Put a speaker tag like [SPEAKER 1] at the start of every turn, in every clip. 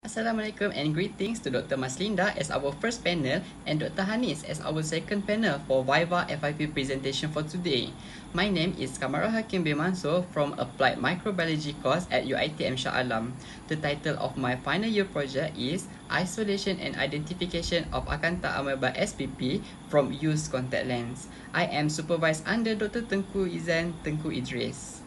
[SPEAKER 1] Assalamualaikum and greetings to Dr. Maslinda as our first panel and Dr. Hanis as our second panel for Viva FIP presentation for today. My name is Kamara Hakim bin Mansur from Applied Microbiology course at UiTM Shah Alam. The title of my final year project is Isolation and Identification of Acanthamoeba Spp from Used Contact Lens. I am supervised under Dr. Tengku Izan Tengku Idris.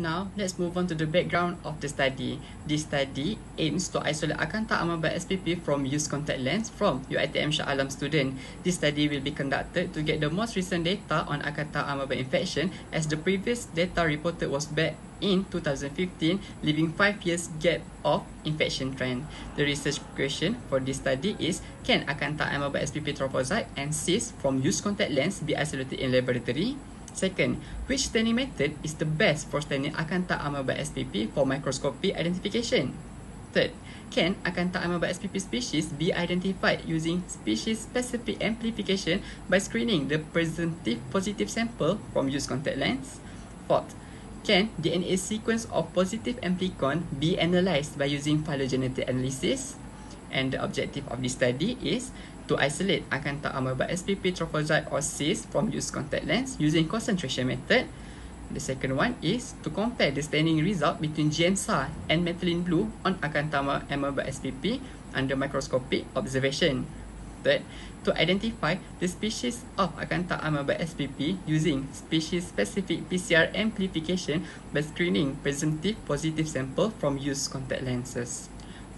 [SPEAKER 1] Now, let's move on to the background of the study. This study aims to isolate Acanthamoeba Spp from used contact lens from UiTM Shah Alam student. This study will be conducted to get the most recent data on Acanthamoeba infection, as the previous data reported was back in 2015, leaving 5 years gap of infection trend. The research question for this study is, can Acanthamoeba Spp trophozoite and cysts from used contact lens be isolated in laboratory? Second, which staining method is the best for staining Acanthamoeba Spp for microscopy identification? Third, can Acanthamoeba Spp species be identified using species-specific amplification by screening the presumptive positive sample from used contact lens? Fourth, can DNA sequence of positive amplicon be analyzed by using phylogenetic analysis? And the objective of this study is to isolate Acanthamoeba Spp trophozoite or cysts from used contact lens using concentration method. The second one is to compare the staining result between GMSA and methylene blue on Acanthamoeba Spp under microscopic observation. Third, to identify the species of Acanthamoeba Spp using species-specific PCR amplification by screening presumptive positive sample from used contact lenses.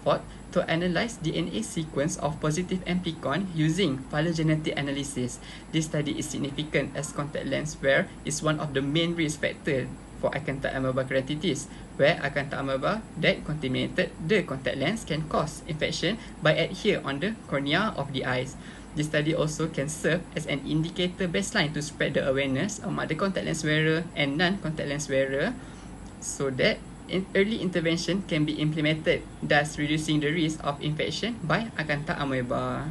[SPEAKER 1] Fourth, to analyze DNA sequence of positive amplicon using phylogenetic analysis. This study is significant as contact lens wear is one of the main risk factors for Acanthamoeba keratitis, where Acanthamoeba that contaminated the contact lens can cause infection by adhere on the cornea of the eyes. This study also can serve as an indicator baseline to spread the awareness among the contact lens wearer and non-contact lens wearer, so that early intervention can be implemented, thus reducing the risk of infection by Acanthamoeba.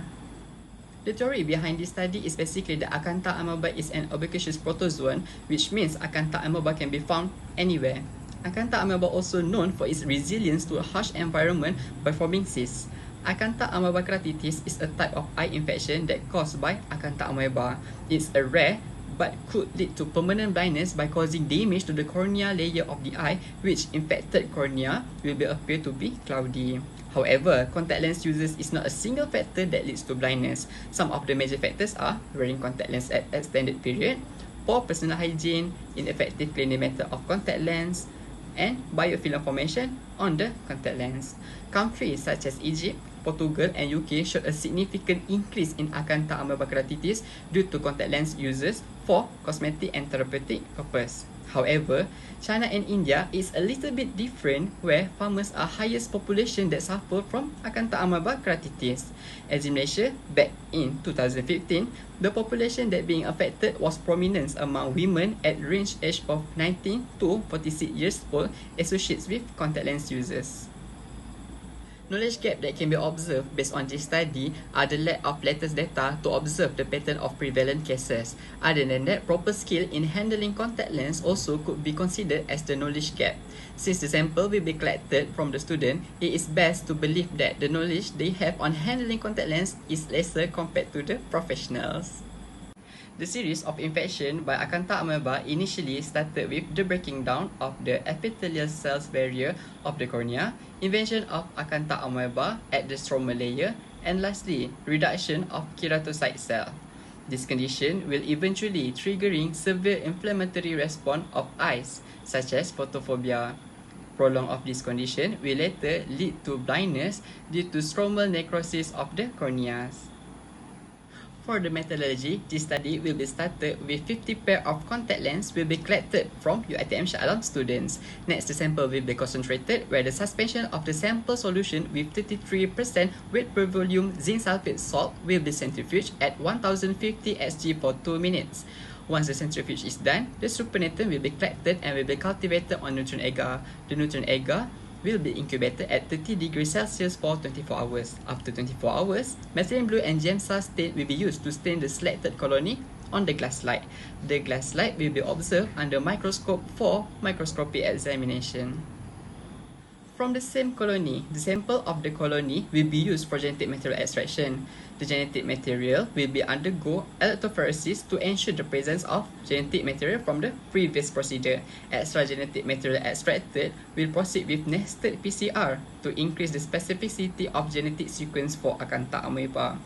[SPEAKER 1] The theory behind this study is basically that Acanthamoeba is an ubiquitous protozoan, which means Acanthamoeba can be found anywhere. Acanthamoeba also known for its resilience to a harsh environment by forming cysts. Acanthamoeba keratitis is a type of eye infection that caused by Acanthamoeba. It's a rare but could lead to permanent blindness by causing damage to the cornea layer of the eye, which infected cornea will appear to be cloudy. However, contact lens users is not a single factor that leads to blindness. Some of the major factors are wearing contact lens at extended period, poor personal hygiene, ineffective cleaning method of contact lens, and biofilm formation on the contact lens. Countries such as Egypt, Portugal and UK showed a significant increase in Acanthamoeba keratitis due to contact lens users for cosmetic and therapeutic purpose. However, China and India is a little bit different, where farmers are highest population that suffer from Acanthamoeba keratitis. As in Malaysia, back in 2015, the population that being affected was prominent among women at range age of 19 to 46 years old associated with contact lens users. Knowledge gap that can be observed based on this study are the lack of latest data to observe the pattern of prevalent cases. Other than that, proper skill in handling contact lens also could be considered as the knowledge gap. Since the sample will be collected from the student, it is best to believe that the knowledge they have on handling contact lens is lesser compared to the professionals. The series of infection by Acanthamoeba initially started with the breaking down of the epithelial cells barrier of the cornea, invasion of Acanthamoeba at the stromal layer, and lastly, reduction of keratocyte cell. This condition will eventually triggering severe inflammatory response of eyes, such as photophobia. Prolong of this condition will later lead to blindness due to stromal necrosis of the corneas. For the methodology, this study will be started with 50 pair of contact lens will be collected from UiTM Shah Alam students. Next, the sample will be concentrated, where the suspension of the sample solution with 33% weight per volume zinc sulfate salt will be centrifuged at 1050 Sg for 2 minutes. Once the centrifuge is done, the supernatant will be collected and will be cultivated on neutron agar. The neutron agar will be incubated at 30 degrees Celsius for 24 hours. After 24 hours, methylene blue and GMSA stain will be used to stain the selected colony on the glass slide. The glass slide will be observed under microscope for microscopic examination. from the same colony. The sample of the colony will be used for genetic material extraction. The genetic material will be undergo electrophoresis to ensure the presence of genetic material from the previous procedure. Extra genetic material extracted will proceed with nested PCR to increase the specificity of genetic sequence for Acanthamoeba.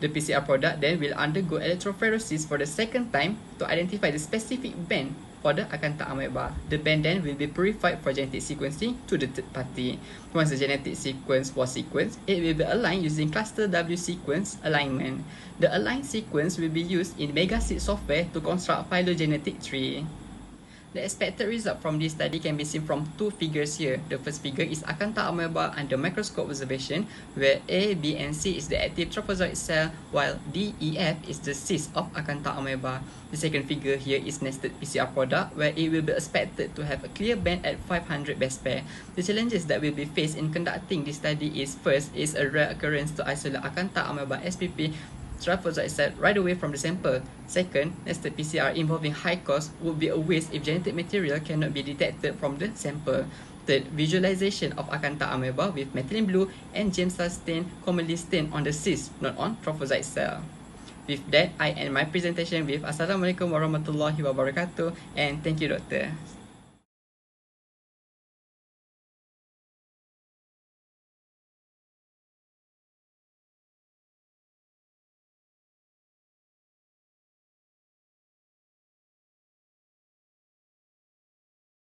[SPEAKER 1] The PCR product then will undergo electrophoresis for the second time to identify the specific band for the Acanthamoeba. The band then will be purified for genetic sequencing to the third party. Once the genetic sequence was sequenced, it will be aligned using cluster W sequence alignment. The aligned sequence will be used in MegaSeq software to construct phylogenetic tree. The expected result from this study can be seen from two figures here. The first figure is Acanthamoeba under microscope observation, where A, B, and C is the active trophozoite cell, while D, E, F is the cyst of Acanthamoeba. The second figure here is nested PCR product, where it will be expected to have a clear band at 500 base pair. The challenges that will be faced in conducting this study is, first, is a rare occurrence to isolate Acanthamoeba Spp trophozoite cell right away from the sample. Second, nested PCR involving high cost would be a waste if genetic material cannot be detected from the sample. Third, visualization of Acanthamoeba with methylene blue and gemstone stain commonly stained on the cyst, not on trophozoite cell. With that, I end my presentation with Assalamualaikum warahmatullahi wabarakatuh, and thank you, Doctor.